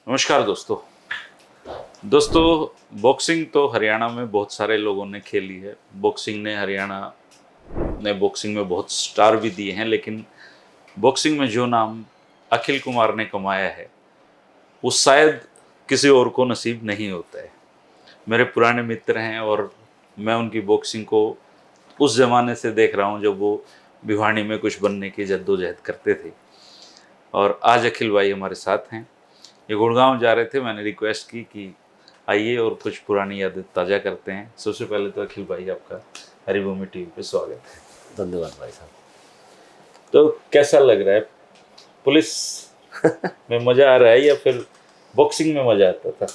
नमस्कार दोस्तों। बॉक्सिंग तो हरियाणा में बहुत सारे लोगों ने खेली है। हरियाणा ने बॉक्सिंग में बहुत स्टार भी दिए हैं, लेकिन बॉक्सिंग में जो नाम अखिल कुमार ने कमाया है वो शायद किसी और को नसीब नहीं होता है। मेरे पुराने मित्र हैं और मैं उनकी बॉक्सिंग को उस ज़माने से देख रहा हूँ जब वो भिवानी में कुछ बनने की जद्दोजहद करते थे, और आज अखिल भाई हमारे साथ हैं। ये गुड़गांव जा रहे थे, मैंने रिक्वेस्ट की कि आइए और कुछ पुरानी यादें ताज़ा करते हैं। सबसे पहले तो अखिल भाई, आपका हरिभूमि टीवी पे स्वागत है। धन्यवाद भाई साहब। तो कैसा लग रहा है? पुलिस में मज़ा आ रहा है या फिर बॉक्सिंग में मज़ा आता था?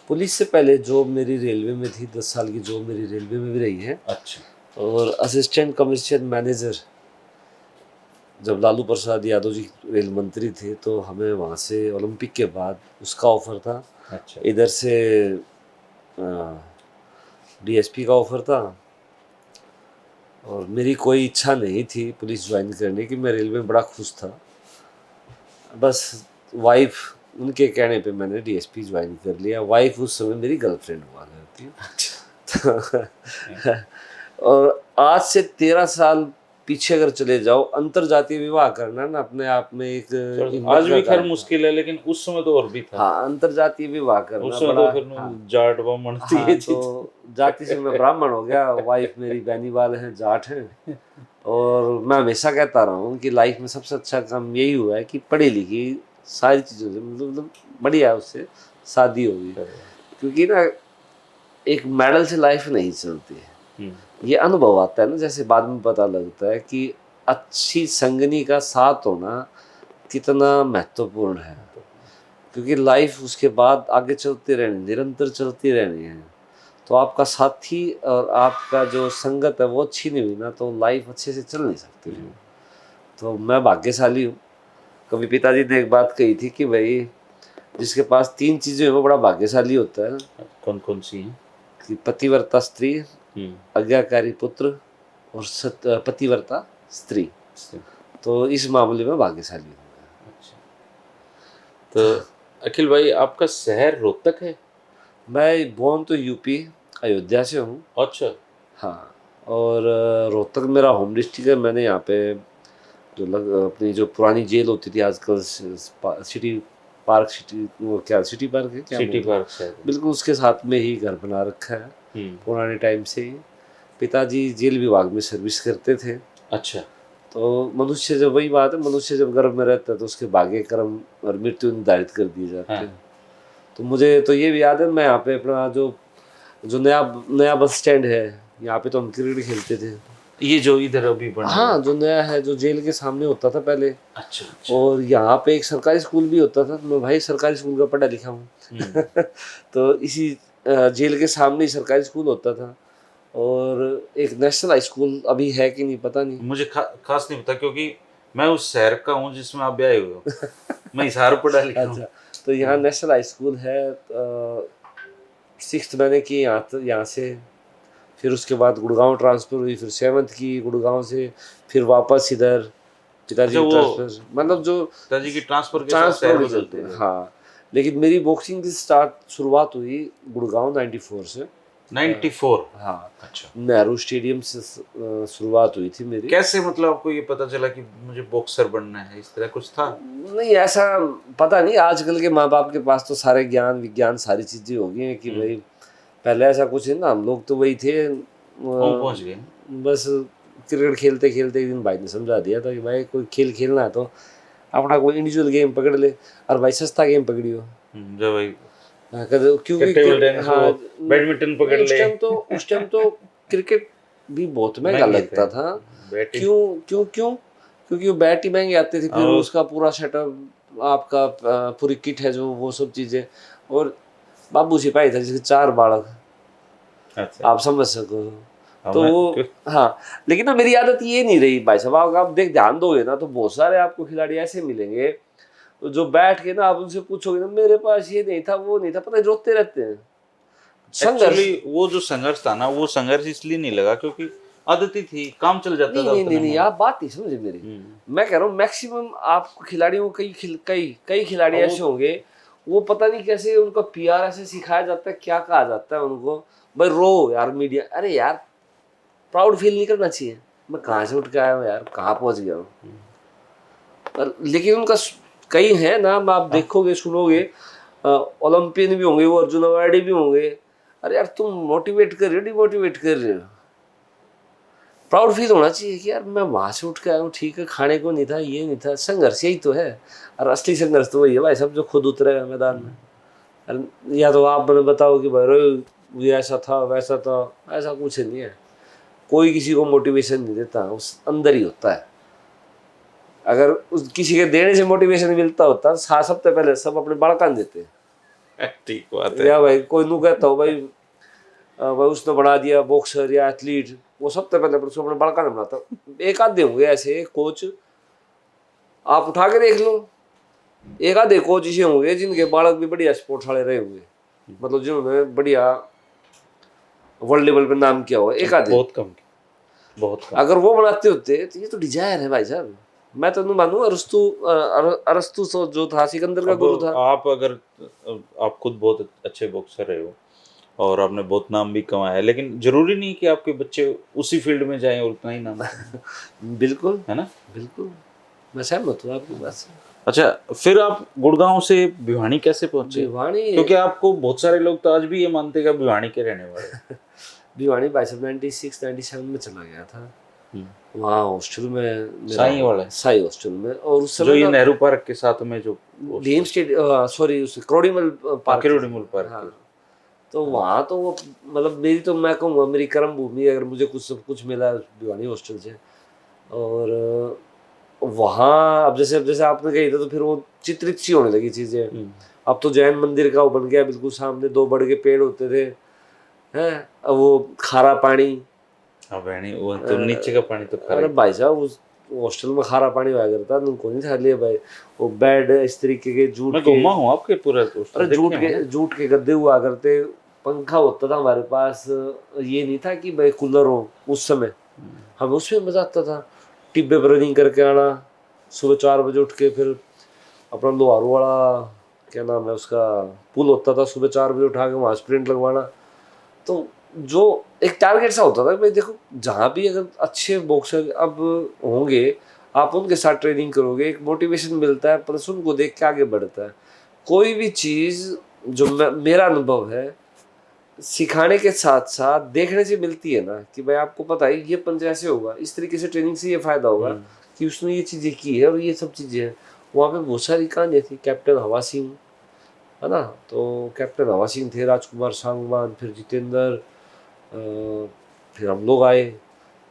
पुलिस से पहले जॉब मेरी रेलवे में थी, 10 साल की जॉब मेरी रेलवे में भी रही है। अच्छा। और असिस्टेंट कमर्शियल मैनेजर जब लालू प्रसाद यादव जी रेल मंत्री थे तो हमें वहाँ से ओलंपिक के बाद उसका ऑफ़र था। अच्छा। इधर से डीएसपी का ऑफ़र था और मेरी कोई इच्छा नहीं थी पुलिस ज्वाइन करने की। मैं रेलवे में बड़ा खुश था, बस वाइफ उनके कहने पे मैंने डीएसपी ज्वाइन कर लिया। वाइफ उस समय मेरी गर्लफ्रेंड हुआ करती है। और आज से 13 साल पीछे अगर चले जाओ, अंतर जातीय विवाह करना ना अपने आप में एक आज भी खैर मुश्किल है, लेकिन उस समय तो और भी था। हाँ, अंतर जातीय विवाह करना उस समय बड़ा, तो फिर हाँ, जाट ब्राह्मण थी हाँ, ये चीज। तो जाति से मैं ब्राह्मण हो गया, वाइफ मेरी बेनीवाल हैं, जाट हैं। और मैं हमेशा कहता रहा हूँ कि लाइफ में सबसे अच्छा काम यही हुआ है कि पढ़ी लिखी सारी चीज़ों से मतलब बढ़िया उससे शादी होगी। क्योंकि ना एक मेडल से लाइफ नहीं चलती है, ये अनुभव आता है ना, जैसे बाद में पता लगता है कि अच्छी संगनी का साथ होना कितना महत्वपूर्ण है। क्योंकि लाइफ उसके बाद आगे चलती रहनी, निरंतर चलती रहनी है। तो आपका साथी और आपका जो संगत है वो अच्छी नहीं हुई ना तो लाइफ अच्छे से चल नहीं सकती। तो मैं भाग्यशाली हूँ। कभी पिताजी ने एक बात कही थी कि भाई जिसके पास 3 चीज़ें हैं वो बड़ा भाग्यशाली होता है। कौन कौन सी हैं? कि पतिव्रता स्त्री, आज्ञाकारी पुत्र और पतिव्रता स्त्री। तो इस मामले में भाग्यशाली हूँ। अच्छा। तो अखिल भाई, आपका शहर रोहतक है? मैं बोर्न तो यूपी अयोध्या से हूँ। अच्छा। हाँ, और रोहतक मेरा होम डिस्ट्रिक्ट है। मैंने यहाँ पे अपनी जो पुरानी जेल होती थी, आजकल सिटी पार्क, वो क्या सिटी पार्क है क्या? सिटी पार्क शायद। बिल्कुल उसके साथ में ही घर बना रखा है पुराने टाइम से ही। पिताजी जेल विभाग में सर्विस करते थे। अच्छा। तो मनुष्य जब, वही बात है, मनुष्य जब गर्भ में रहता है तो उसके भाग्य कर्म और मृत्यु निर्धारित कर दिए जाते हैं। तो मुझे तो ये भी याद है, मैं यहाँ पे अपना जो जो नया बस स्टैंड है, यहाँ पे तो हम क्रिकेट खेलते थे। ये जो इधर अभी बना? हाँ, जो नया है, जो जेल के सामने होता था पहले। अच्छा, अच्छा। और यहाँ पे एक सरकारी स्कूल भी होता था। मैं भाई सरकारी स्कूल का पढ़ा लिखा हूँ। तो इसी जेल के सामने ही सरकारी स्कूल होता था। और एक नेशनल हाई स्कूल अभी है कि नहीं पता नहीं, मुझे खास नहीं पता, क्योंकि मैं उस शहर का हूँ जिसमें आप ब्याहे हुए हो। मैं हिसार पढ़ा लिखा हूँ। अच्छा, तो यहाँ नेशनल हाई स्कूल है। 6th मैंने की यहाँ से, फिर उसके बाद गुड़गांव ट्रांसफ़र हुई, फिर 7th की गुड़गांव से, फिर वापस इधर पिताजी की ट्रांसफ़र, मतलब जो पिताजी की ट्रांसफर के साथ ट्रांसफ़र शहर भी बदलते चलते हैं। गए। हाँ, लेकिन मेरी बॉक्सिंग की शुरुआत हुई गुड़गांव 94 से। 94? हाँ, अच्छा। नेहरू स्टेडियम से शुरुआत हुई थी मेरी। कैसे, मतलब आपको ये पता चला कि मुझे बॉक्सर बनना है? इस तरह कुछ था? नहीं, ऐसा पता नहीं। आजकल के माँ बाप के पास तो सारे ज्ञान विज्ञान सारी चीज़ें हो गई हैं कि भाई पहले ऐसा कुछ है ना, हम लोग तो वही थे, पहुंच गए। बस क्रिकेट खेलते खेलते एक दिन भाई ने समझा दिया था कि भाई कोई खेल खेलना है तो अपना कोई इंडिविजुअल गेम पकड़ ले, और भाई सस्ता गेम पकड़ियो। जो भाई क्योंकि टेबल टेनिस हाँ, हो, बैडमिंटन पकड़ ले। उस टाइम तो क्रिकेट भी बहुत महंगा लगता था। क्यों क्यों क्यों क्योंकि वो बैट ही महंगे आते थे, फिर उसका पूरा सेटअप, आपका पूरी किट है जो, वो सब चीज़ें। और बाबू सिपाही था जिसके 4 बालक। अच्छा। आप समझ सको तो वो, हाँ। लेकिन ना मेरी आदत ये नहीं रही भाई साहब, आप ध्यान दोगे ना तो बहुत सारे आपको खिलाड़ी ऐसे मिलेंगे तो जो बैठ के ना आप उनसे पूछोगे ना, मेरे पास ये नहीं था, वो नहीं था, पता नहीं रोते रहते हैं। संघर्ष, एक्चुअली वो जो संघर्ष था ना, वो संघर्ष इसलिए नहीं लगा क्योंकि आदत ही थी, काम चल जाता था नहीं नहीं उतने नहीं, में। आप बात नहीं समझे मेरी। मैं कह रहा हूँ मैक्सिमम आपको खिलाड़ियों को कई खिलाड़ी ऐसे होंगे, वो पता नहीं कैसे उनका पीआर ऐसे सिखाया जाता है, क्या कहा जाता है उनको, भाई रो यार मीडिया, अरे यार प्राउड फील नहीं करना चाहिए, मैं कहाँ से उठ के आया हूँ यार, कहाँ पहुँच गया हूँ। लेकिन उनका कई हैं नाम, आप देखोगे सुनोगे, ओलंपियन भी होंगे, वो अर्जुन अवार्डी भी होंगे। अरे यार तुम मोटिवेट कर रहे हो, डिमोटिवेट कर रहे हो। प्राउड फील होना चाहिए कि यार मैं वहां से उठ के आया हूँ, ठीक है, खाने को नहीं था, ये नहीं था, संघर्ष यही तो है। और असली संघर्ष तो वही है भाई, सब जो खुद उतरे हैं मैदान में। अरे या तो आप मैंने बताओ कि भाई ये ऐसा था वैसा था, ऐसा कुछ नहीं है। कोई किसी को मोटिवेशन नहीं देता, उस अंदर ही होता है। अगर उस किसी के देने से मोटिवेशन मिलता होता, सबसे पहले सब अपने बालका देते हैं। ठीक बात है। या भाई कोई नू कहता हो भाई, भाई उसने बना दिया बॉक्सर या एथलीट, वो सबसे पहले उसको अपने बालका ने बनाता। एक आधे होंगे ऐसे कोच, आप उठा के देख लो, एक आधे कोच ऐसे होंगे जिनके बालक भी बढ़िया स्पोर्ट्स वाले रहे होंगे, मतलब जिन्होंने बढ़िया वर्ल्ड लेवल पे नाम किया हुआ, एक आधे। बहुत कम, बहुत कम। अगर वो बनाते होते तो ये तो डिजायर है भाई साहब। मैं तो नहीं मानू, अरस्तु जो था सिकंदर का गुरु था। आप अगर आप खुद बहुत अच्छे बॉक्सर रहे हो और आपने बहुत नाम भी कमाया है, लेकिन जरूरी नहीं कि आपके बच्चे उसी फील्ड में जाएं और उतना ही नाम बिल्कुल है ना। बिल्कुल, मैं सहमत हूँ आपकी बात से। अच्छा, फिर आप गुड़गांव से भिवानी कैसे पहुंचे? भिवानी, क्योंकि आपको बहुत सारे लोग तो आज भी ये मानते हैं कि भिवानी के रहने वाले। भिवानी भाई साहब 96-97 में चला गया था वहाँ हॉस्टल में, साई वाला साई हॉस्टल में। और उस जो समय ये नेहरू पार्क के साथ में जो भीम स्टेट, सॉरी उस क्रोडीमल पार्क, क्रोडीमल पार्क। हाँ। तो वहाँ तो वो मतलब मेरी तो मैं कहूँगा मेरी कर्म भूमि, अगर मुझे कुछ सब कुछ मिला भिवानी हॉस्टल से। और वहाँ अब जैसे आपने कही था, तो फिर वो चित्रित सी होने लगी चीजें। अब तो जैन मंदिर का वो बन गया बिल्कुल सामने, 2 बड़ के पेड़ होते थे, हैं, अब वो खारा पानी। हाँ बहनी, वो तो नीचे का पानी तो खारा अरे ही। भाई साहब उस हॉस्टल में खारा पानी हुआ करता, उनको नहीं था लिए भाई। वो बेड इस तरीके के जूट मैं के, घूमा हूँ आपके पूरा दोस्त। अरे जूट के गद्दे हुआ करते, पंखा होता था हमारे पास। ये नहीं था कि भाई कूलर हो उस समय, हमें उसमें मजा आता था। टिब्बे पर रनिंग करके आना, सुबह 4 बजे उठ के, फिर अपना लोहारू वाला क्या नाम है उसका पुल होता था, सुबह 4 बजे उठा के वहाँ स्प्रिंट लगवाना। तो जो एक टारगेट सा होता था भाई, देखो जहाँ भी अगर अच्छे बॉक्सर अब होंगे, आप उनके साथ ट्रेनिंग करोगे, एक मोटिवेशन मिलता है, प्लस उनको देख के आगे बढ़ता है। कोई भी चीज़ जो मेरा अनुभव है, सिखाने के साथ साथ देखने से मिलती है ना, कि भाई आपको पता है ये पंजा ऐसे होगा, इस तरीके से ट्रेनिंग से ये फायदा होगा कि उसने ये चीज़ें की है और ये सब चीज़ें हैं। वहाँ पे बहुत सारी कहानियाँ थी। कैप्टन हवा सिंह है ना, तो कैप्टन हवा सिंह थे, राजकुमार सांगवान, फिर जितेंद्र, फिर हम लोग आए।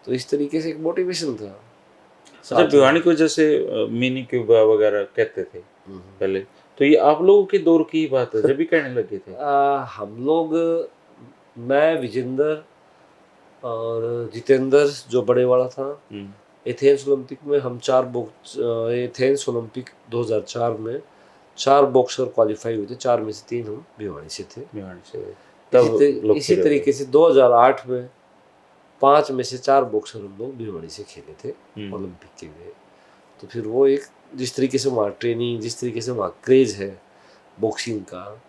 तो इस तरीके से एक मोटिवेशन था। अच्छा, भिवानी को जैसे मिनी क्यूबा वगैरह कहते थे पहले, तो ये आप लोगों के दौर की बात है जब भी कहने लगे थे? हम लोग, मैं, विजेंद्र और जितेंद्र जो बड़े वाला था, एथेंस ओलंपिक में हम 4 एथेंस ओलंपिक 2004 में 4 बॉक्सर क्वालिफाई हुए थे, 4 में से 3 हम भिवानी से थे। भिवानी से इसी तरीके से 2008 में 5 में से 4 बॉक्सर हम लोग भिवानी से खेले थे ओलंपिक के लिए। तो फिर वो एक जिस तरीके से वहाँ ट्रेनिंग, जिस तरीके से वहाँ क्रेज है बॉक्सिंग का,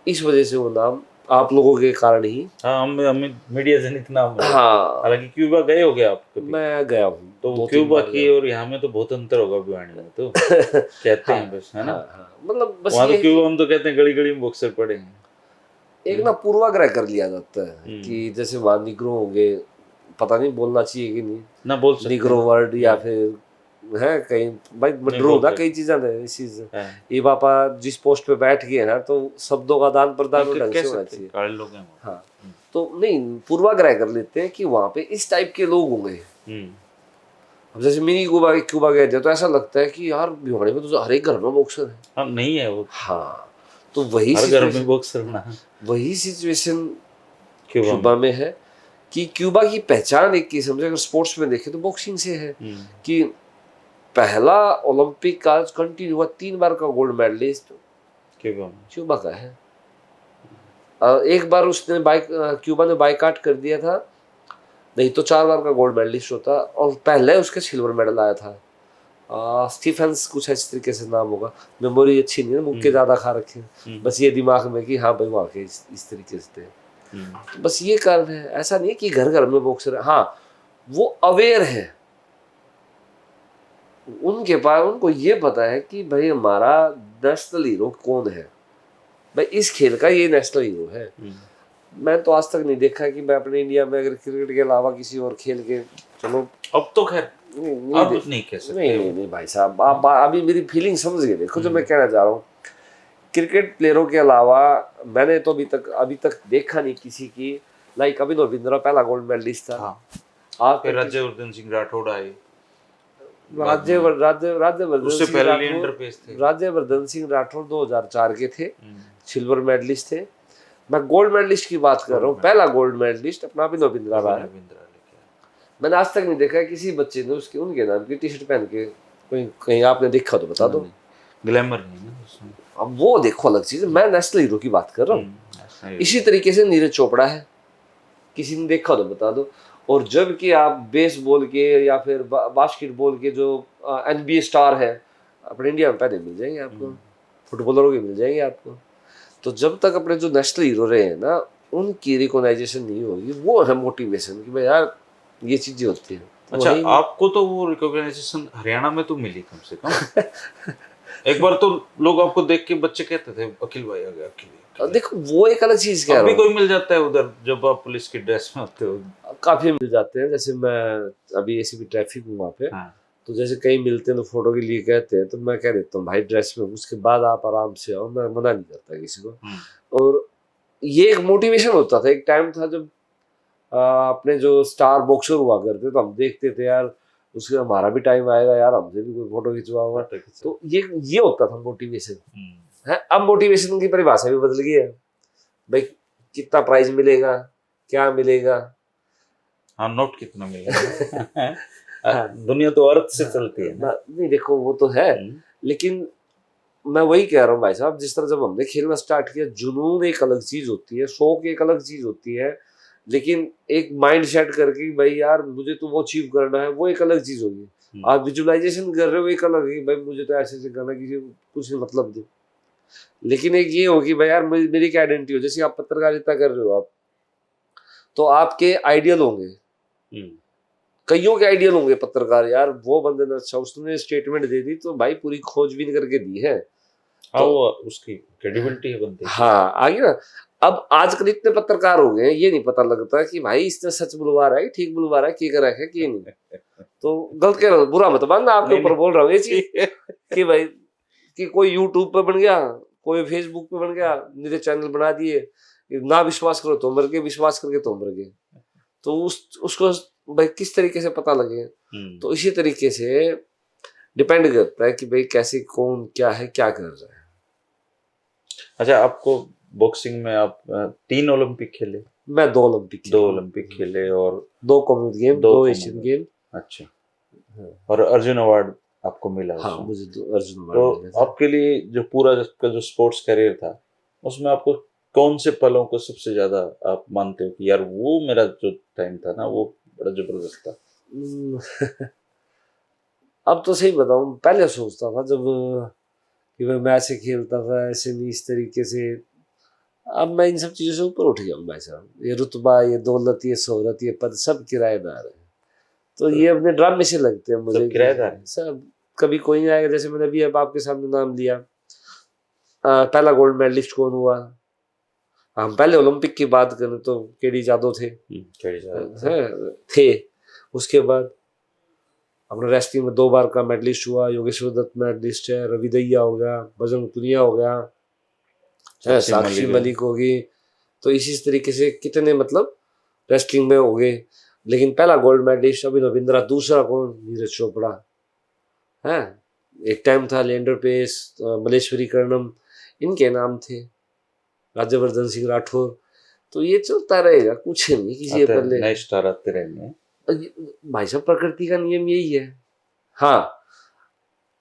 इस वजह से वो नाम आप लोगों के कारण ही। हाँ, हमें मीडिया से इतना। हाँ, हालांकि क्यूबा गए हो गया आप कभी? मैं गया हूँ तो क्यूबा की और यहाँ में तो बहुत अंतर होगा भिवानी में तो कहते हैं बस, है ना। मतलब बस वहाँ तो क्यूबा हम तो कहते हैं गली गली में बॉक्सर पड़े हैं। एक ना पूर्वाग्रह कर लिया जाता है कि जैसे वहाँ निग्रो होंगे, पता नहीं बोलना चाहिए कि नहीं ना बोल सकते निग्रो वर्ड, या फिर है कहीं भाई मड्रू ना कई चीजें हैं इस चीज। ये पापा जिस पोस्ट पे बैठ गए ना, तो शब्दों का दान प्रदान ढंग से होना चाहिए। काले लोग हैं। हाँ, तो नहीं पूर्वाग्रह कर लेते हैं कि वहाँ पे इस टाइप के लोग होंगे। अब जैसे मिनी क्यूबा गए थे, तो ऐसा लगता है कि यार भिवानी में तो हर एक घर में बॉक्सर है। हाँ, नहीं है वो। हाँ, तो वही हर घर में बॉक्सर ना, वही सिचुएशन क्यूबा में है कि क्यूबा की पहचान एक किस्म से अगर स्पोर्ट्स में देखें तो बॉक्सिंग से है। कि पहला ओलंपिक का कंटिन्यू हुआ 3 बार का गोल्ड मेडलिस्ट क्यूबा का है। एक बार उसने क्यूबा ने बाइकाट कर दिया था नहीं तो 4 बार का गोल्ड मेडलिस्ट होता, और पहले उसके सिल्वर मेडल आया था। स्टीफेंस कुछ इस तरीके से नाम होगा, मेमोरी अच्छी नहीं है, मुक्के ज़्यादा खा रखे हैं, बस ये दिमाग में कि हाँ भाई वहाँ के इस तरीके से थे। तो बस ये कारण है, ऐसा नहीं है कि घर घर में बॉक्सर है। हाँ, वो अवेयर है, उनके पास, उनको ये पता है कि भाई हमारा नेशनल हीरो कौन है, भाई इस खेल का ये नेशनल हीरो है। मैं तो आज तक नहीं देखा कि मैं अपने इंडिया में अगर क्रिकेट के अलावा किसी और खेल के, चलो अब तो खैर नहीं अब नहीं कह सकते। नहीं भाई साहब, आप अभी मेरी फीलिंग समझ गए, देखो जो मैं कहना चाह रहा हूँ। क्रिकेट प्लेयरों के अलावा मैंने तो अभी तक देखा नहीं किसी की, लाइक अभिनव बिंद्रा पहला गोल्ड मेडलिस्ट था। हाँ। आज फिर राज्यवर्धन सिंह राठौड़ आए, उससे पहले लिएंडर पेस थे। राज्यवर्धन सिंह राठौड़ 2004 के थे, सिल्वर मेडलिस्ट थे। मैं गोल्ड मेडलिस्ट की बात कर रहा हूँ, पहला गोल्ड मेडलिस्ट अपना अभिनव बिंद्रा रहा है। मैंने आज तक नहीं देखा किसी बच्चे ने उसके उनके नाम की टी शर्ट पहन के कहीं आपने देखा तो बता दो। ग्लैमर नहीं है उसमें। अब वो देखो अलग चीज है, मैं नेशनल हीरो की बात कर रहा हूँ। इसी तरीके से नीरज चोपड़ा है, किसी ने देखा तो बता दो। और जब कि आप बेसबॉल के या फिर बास्केटबॉल के जो NBA स्टार है अपने इंडिया में पहले मिल जाएंगे आपको, फुटबॉलरों के मिल जाएंगे आपको। तो जब तक अपने जो नेशनल हीरो रहे हैं ना, उनकी रिकॉग्नाइजेशन नहीं होगी, वो है मोटिवेशन कि भाई यार ये चीजें होती हैं। अच्छा, आपको तो वो रिकॉग्नाइजेशन हरियाणा में तो मिली कम से कम। एक बार तो लोग आपको देख के बच्चे कहते थे अखिल भाई आ गया, अखिल। देखो वो एक अलग चीज कह रहा हूं। अभी कोई मिल जाता है उधर जब आप पुलिस की ड्रेस में होते हो? काफी मिल जाते हैं, जैसे मैं अभी एसीपी ट्रैफिक हूँ वहाँ पे। हाँ। तो जैसे कई मिलते हैं तो फोटो के लिए कहते हैं, तो मैं कह देता हूँ भाई ड्रेस में, उसके बाद आप आराम से आओ, मैं मना नहीं करता किसी को। और ये एक मोटिवेशन होता था, एक टाइम था जब अपने जो स्टार बॉक्सर हुआ करते तो हम देखते थे यार उसके हमारा भी टाइम आएगा यार, हमसे भी कोई फोटो खिंचवाओगा। तो ये होता था मोटिवेशन है। अब मोटिवेशन की परिभाषा भी बदल गई है, भाई कितना प्राइज मिलेगा, क्या मिलेगा, हाँ नोट कितना मिलेगा। दुनिया तो अर्थ से चलती है ना। नहीं देखो वो तो है, लेकिन मैं वही कह रहा हूँ भाई साहब, जिस तरह जब हमने खेलना स्टार्ट किया, जुनून एक अलग चीज होती है, शौक एक अलग चीज होती है, लेकिन एक माइंड सेट करके भाई यार मुझे तो वो अचीव करना है, वो एक अलग चीज होगी। आप विजुअलाइजेशन कर रहे हो एक अलग है, भाई मुझे तो ऐसे ऐसे करना, किसी कुछ मतलब नहीं। लेकिन एक ये होगी भाई यार मेरी क्या आइडेंटिटी हो, जैसे आप पत्रकारिता कर रहे हो आप, तो आपके आइडियल होंगे, कईयों के आइडियल होंगे पत्रकार, यार वो बंदे ने अच्छा उसने स्टेटमेंट दे दी तो भाई पूरी खोजबीन करके दी है, तो उसकी क्रेडिबिलिटी है बनती है। हाँ आगे ना। अब आजकल इतने पत्रकार हो गए हैं, ये नहीं पता लगता कि भाई इसने सच बुलवा रहा है, ठीक बुलवा रहा है, क्या है कि नहीं। तो गलत कह रहा हूँ, बुरा मत मानना, आपके ऊपर बोल रहा हूँ ये चीज कि भाई कि कोई यूट्यूब पे बन गया, कोई फेसबुक पे बन गया, मेरे चैनल बना दिए, ना विश्वास करो तो मर गए, विश्वास करके तो मर गए। तो उसको भाई किस तरीके से पता लगे। तो इसी तरीके से डिपेंड करता है कि भाई कैसे कौन क्या है, क्या कर रहा है। अच्छा, आपको बॉक्सिंग में आप 3 ओलंपिक खेले? मैं 2 ओलंपिक खेले और 2 कॉमनवेल्थ गेम, 2 एशियन गेम। अच्छा, और अर्जुन अवार्ड आपको मिला? हाँ, मुझे अर्जुन अवार्ड तो आपके लिए जो पूरा का जो स्पोर्ट्स करियर था, उसमें आपको कौन से पलों को सबसे ज्यादा आप मानते हो कि यार वो मेरा जो टाइम था ना वो बड़ा जबरदस्त था? अब तो सही बताऊं, पहले सोचता था जब कि मैं ऐसे खेलता था, ऐसे नहीं, इस तरीके से। अब मैं इन सब चीज़ों से ऊपर उठ गया हूँ भाई साहब। ये रुतबा, ये दौलत, ये शोहरत, ये पद, सब किराएदार है। तो ये अपने ड्रामे से लगते हैं मुझे, किराएदार है सब। कभी कोई नहीं आएगा, जैसे मैंने अभी अब आपके सामने नाम लिया, पहला गोल्ड मेडलिस्ट कौन हुआ। हम पहले ओलंपिक की बात करें तो केडी जादव थे। उसके बाद अपने रेसलिंग में 2 बार का मेडलिस्ट हुआ, योगेश्वर दत्त मेडलिस्ट है, रवि दहिया हो गया, बजरंग पुनिया हो गया, साक्षी मलिक होगी। तो इसी तरीके से कितने मतलब रेसलिंग में हो गए। लेकिन पहला गोल्ड मेडलिस्ट अभिनव बिंद्रा, दूसरा कौन, नीरज चोपड़ा है। एक टाइम था लिएंडर पेस, मलेश्वरी कर्णम, इनके नाम थे, राज्यवर्धन सिंह राठौर। तो ये चलता रहेगा, कुछ नहीं किसी पहले नए स्टार आते रहेंगे भाई साहब। प्रकृति का नियम यही है। हाँ,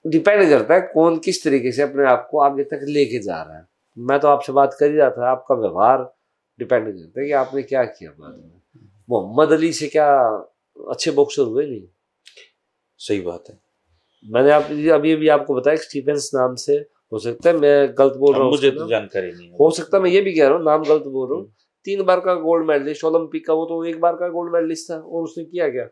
डिपेंड करता है कौन किस तरीके से अपने आप को आगे तक लेके जा रहा है। मैं तो आपसे बात कर ही रहा था, आपका व्यवहार डिपेंड करता है कि आपने क्या किया बाद में। मोहम्मद अली से क्या अच्छे बॉक्सर हुए नहीं। सही बात है। मैंने आप अभी अभी आपको बताया स्टीफेंस नाम से, हो सकता है मैं गलत बोल रहा अब हूँ मुझे उसका तो नाम। जानकारी नहीं है। हो सकता है मैं ये भी कह रहा हूँ नाम गलत बोल रहा हूँ। 3 बार का गोल्ड मेडलिस्ट ओलंपिक का, वो तो 1 बार का गोल्ड मेडलिस्ट था और उसने किया क्या।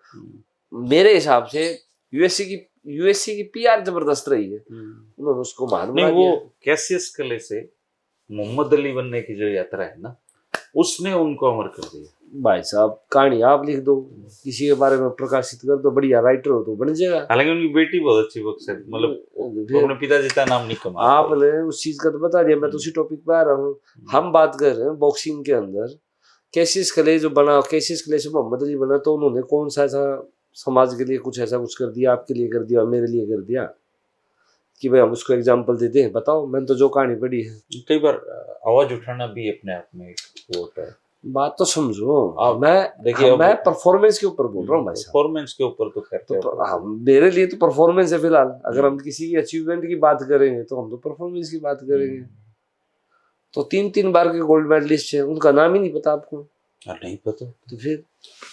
मेरे हिसाब से यूएससी की पीआर जबरदस्त रही है, उन्होंने उसको महान नहीं, बना वो दिया। कैसियस क्ले से मोहम्मद अली बनने की जो यात्रा है ना, उसने उनको अमर कर दिया। भाई साहब कहानी आप लिख दो, किसी के बारे में प्रकाशित कर दो, बढ़िया राइटर हो तो बन जाएगा। हालांकि उनकी बेटी बहुत अच्छी बॉक्सर, मतलब वो अपने पिताजी का नाम नहीं कमा पाई। आपने उस चीज का तो बता दिया, मैं तो उसी टॉपिक पे आ रहा हूँ। हम बात कर रहे हैं बॉक्सिंग के अंदर कैसिस क्ले जो बना, कैसिस क्ले से मोहम्मद अली बना, तो उन्होंने कौन सा ऐसा समाज के लिए कुछ ऐसा कुछ कर दिया, आपके लिए कर दिया, मेरे लिए कर दिया कि भाई हम उसको एग्जाम्पल दे दें। बताओ, मैंने तो जो कहानी पढ़ी है। कई बार आवाज उठाना भी अपने आप में एक वो होता है। बात तो समझो, आप मैं देखिए, मैं परफॉर्मेंस के ऊपर बोल रहा हूँ भाई साहब। परफॉर्मेंस के ऊपर तो खैर क्या तो हम, मेरे लिए तो परफॉर्मेंस है फिलहाल। अगर हम किसी की अचीवमेंट की बात करेंगे तो हम तो परफॉर्मेंस की बात करेंगे। तो 3 बार के गोल्ड मेडलिस्ट है, उनका नाम ही नहीं पता आपको। नहीं पता तो फिर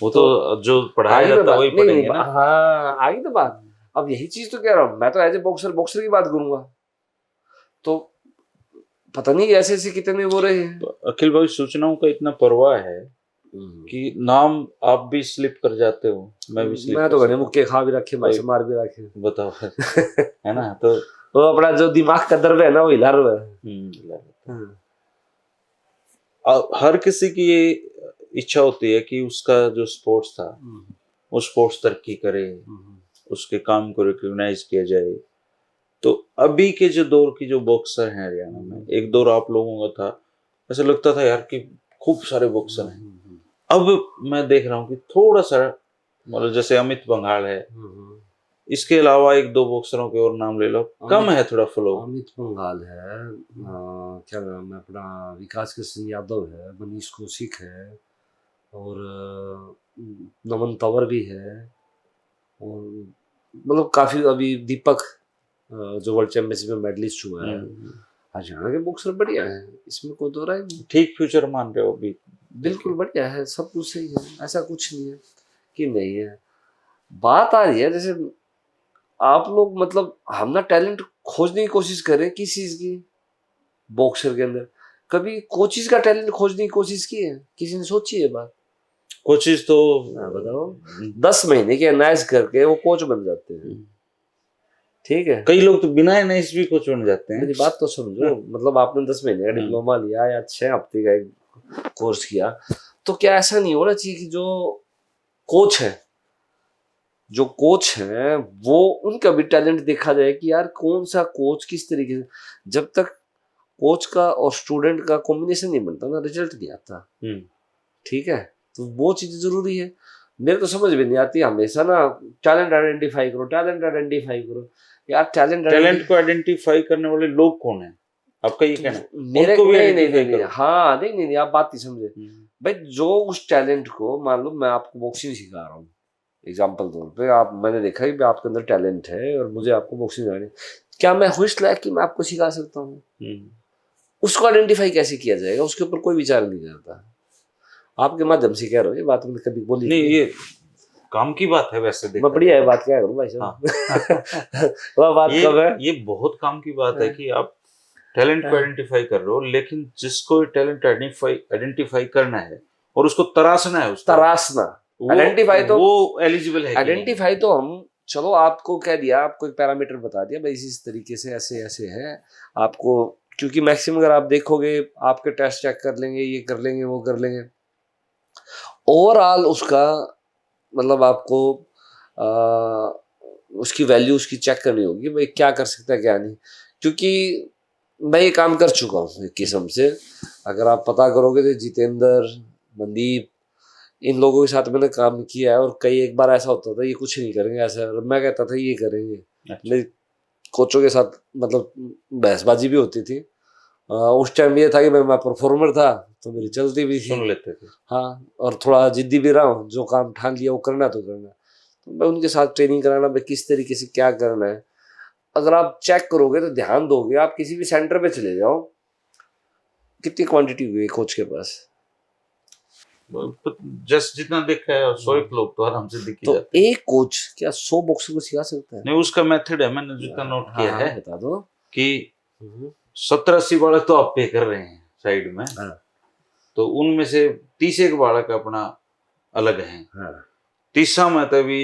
वो तो जो पढ़ाया आगे जाता है बात वही नहीं, पढ़ेंगे ना। हाँ आगे तो बात। अब यही चीज तो कह रहा हूँ, मैं तो एज ए बॉक्सर की बात करूंगा। तो पता नहीं ऐसे ऐसे कितने वो रहे हैं। तो अखिल भाई, सूचनाओं का इतना परवाह है कि नाम आप भी स्लिप कर जाते हो, मैं भी स्लिप मैं तो कर घने मुक्के खा भी रखे, मैं मार भी रखे। बताओ है ना। तो वो अपना जो दिमाग का दर्द है ना, वो हिला रहा है। हर किसी की ये इच्छा होती है कि उसका जो स्पोर्ट्स था वो स्पोर्ट्स तरक्की करे, उसके काम को रिकॉग्नाइज किया जाए। तो अभी के जो दौर की जो बॉक्सर हैं हरियाणा में, एक दौर आप लोगों का था, ऐसा लगता था यार कि खूब सारे बॉक्सर हैं। अब मैं देख रहा हूँ कि थोड़ा सा, मतलब जैसे अमित पंघाल है, इसके अलावा 1-2 बॉक्सरों के और नाम ले लो, कम है थोड़ा फ्लो। अमित पंघाल है, क्या नाम है अपना, विकास कृष्ण यादव है, मनीष कौशिक है, और नमन तंवर भी है, और मतलब काफी अभी दीपक जो वर्ल्ड चैंपियनशिप में मेडलिस्ट हुआ है। हरियाणा के बॉक्सर बढ़िया है, इसमें कोई दो राय नहीं। ठीक फ्यूचर मान रहे हो अभी? बिल्कुल बढ़िया है, सब कुछ सही है, ऐसा कुछ नहीं है कि नहीं है। बात आ रही है जैसे आप लोग, मतलब हम ना टैलेंट खोजने की कोशिश करें किस चीज की, बॉक्सर के अंदर। कभी कोचिज का टैलेंट खोजने की कोशिश की है, किसी ने सोची है बात? कोचिज तो बताओ, 10 महीने के एनआईएस करके वो कोच बन जाते हैं। ठीक है, कई लोग तो बिना एनआईएस भी कोच बन जाते हैं। मेरी बात तो समझो। मतलब आपने 10 महीने का डिप्लोमा लिया या 6 हफ्ते का एक कोर्स किया, तो क्या ऐसा नहीं होना चाहिए कि जो कोच है वो उनका भी टैलेंट देखा जाए कि यार कौन सा कोच किस तरीके से। जब तक कोच का और स्टूडेंट का कॉम्बिनेशन नहीं बनता ना, रिजल्ट नहीं आता। ठीक है, तो वो चीज जरूरी है। मेरे तो समझ में नहीं आती, हमेशा ना टैलेंट आइडेंटिफाई करो यार। टैलेंट को आइडेंटिफाई करने वाले लोग कौन है, आपका ये कहना है? मेरे उनको भी नहीं आइडेंटिफाई करो। हाँ नहीं आप बात नहीं समझे भाई। जो उस टैलेंट को, मान लो मैं आपको बॉक्सिंग सिखा रहा हूँ एग्जाम्पल तौर पे, आप, मैंने देखा कि आपके अंदर टैलेंट है और मुझे आपको बॉक्सिंग सिखानी, क्या मैं हूँ इस लायक कि मैं आपको सिखा सकता हूँ? उसको आइडेंटिफाई कैसे किया जाएगा, उसके ऊपर कोई विचार नहीं करता। आपके माध्यम से कह रहा हूँ, ये बात मैंने कभी बोली नहीं, ये काम की बात है वैसे। मैं बढ़िया है बात क्या करूँ भाई साहब। वह बात कब है? ये बहुत काम की बात है कि आप टैलेंट को आइडेंटिफाई कर रहे हो, लेकिन जिसको टैलेंट आइडेंटिफाई करना है और उसको तराशना है, उसको तराशना, आइडेंटिफाई तो वो एलिजिबल है। आइडेंटिफाई तो हम, चलो आपको कह दिया, आपको एक पैरामीटर बता दिया भाई इस तरीके से ऐसे ऐसे है आपको। क्योंकि मैक्सिमम अगर आप देखोगे, आपके टेस्ट चेक कर लेंगे, ये कर लेंगे, वो कर लेंगे, ओवरऑल उसका मतलब आपको उसकी वैल्यू उसकी चेक करनी होगी भाई, क्या कर सकता है क्या नहीं। क्योंकि मैं ये काम कर चुका हूँ एक किस्म से। अगर आप पता करोगे तो जितेंद्र, मनदीप, इन लोगों के साथ मैंने काम किया है, और कई एक बार ऐसा होता था ये कुछ नहीं करेंगे ऐसा, और मैं कहता था ये करेंगे। मेरी कोचों के साथ मतलब बहसबाजी भी होती थी। उस टाइम ये था कि मैं परफॉर्मर था तो मेरी चलती भी थी, सुन लेते थे। हाँ, और थोड़ा जिद्दी भी रहा हूँ, जो काम ठान लिया वो करना तो करना। तो मैं उनके साथ ट्रेनिंग कराना भाई किस तरीके से क्या करना है। अगर आप चेक करोगे तो ध्यान दोगे, आप किसी भी सेंटर पे चले जाओ, कितनी क्वांटिटी हुई है कोच के पास, जस्ट जितना देखा है 100 एक लोग तो आराम से दिख ही तो जाते हैं। एक कोच क्या 100 बॉक्सर को सिखा सकता है? नहीं, उसका मेथड है, मैंने जितना नोट हाँ किया हाँ, है बता दो। कि हम्म, 70-80 बालक तो आप पे कर रहे हैं साइड में, हाँ तो उनमें से 30 एक बालक अपना अलग है, हाँ 30 में तभी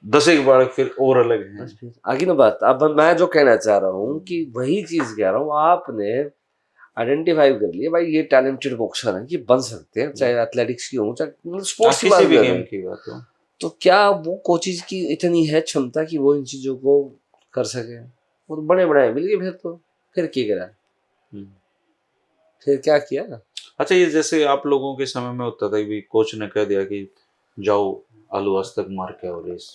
10 एक बालक फिर और अलग हैं। बस फिर आगे ना बात। अब मैं जो कहना चाह रहा हूँ कि वही चीज कह रहा हूँ, आपने आइडेंटिफाई कर लिया भाई ये टैलेंटेड बॉक्सर हैं, ये बन सकते हैं, चाहे एथलेटिक्स की हो चाहे मतलब स्पोर्ट्स की बात किसी भी कर रहे गेम हैं। की बात हो। तो क्या वो कोचेज की इतनी है क्षमता कि वो इन चीजों को कर सके? वो तो बड़े बड़े मिल गए फिर तो, फिर क्या करा, हम्म। फिर क्या किया? अच्छा, ये जैसे आप लोगों के समय में होता था कि कोच ने कह दिया कि जाओ आलू आज तक मार के आओ रेस,